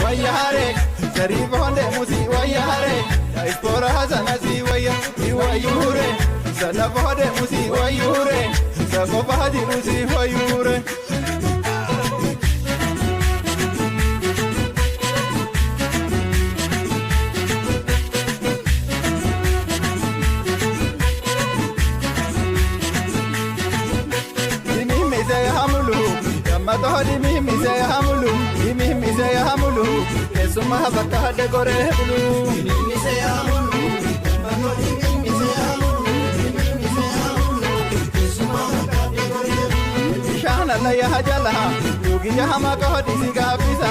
wayare Sharif honde musi wayare Ispora hazanasi wayure Salaf honde musi wayure Sakofa hadi musi wayure Matahari mimi say hamulu, mimi say hamulu. Kesuma bakka de gore bulu. Mimi say hamulu, matahari mimi say hamulu, mimi say hamulu. Kesuma bakka de gore bulu. Shana la ya hajala, yugi ya hama ko disiga pisa,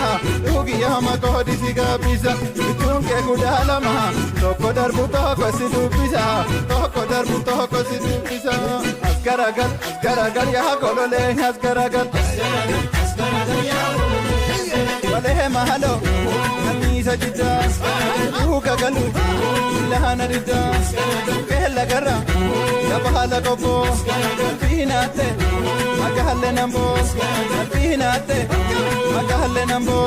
yugi ya hama ko disiga pisa. Tunke kudala ma, toko darbu toko sidu pisa, toko darbu toko sidu pisa. Asgaragal ya kolole asgaragal. Walehe mahalo, namisa jida, uka galu, lahana rida, kehla gara, yabahala koko, pinate, magahalle nambo, pinate, magahalle nambo.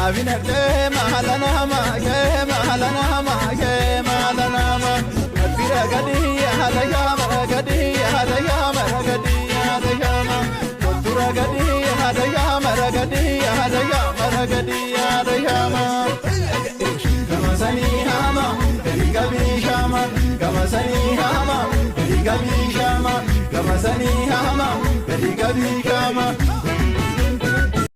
Avina ke mahalana hama, ke mahalana hama, ke mahalana hama. Tira gadi hada yama, gadi hada yama, gadi hada yama. Tura gadi hada yama, gadi hada yama, gadi hada yama. Gamasani hama, gabi shama, gamasani hama, gabi shama, gamasani hama, gabi shama.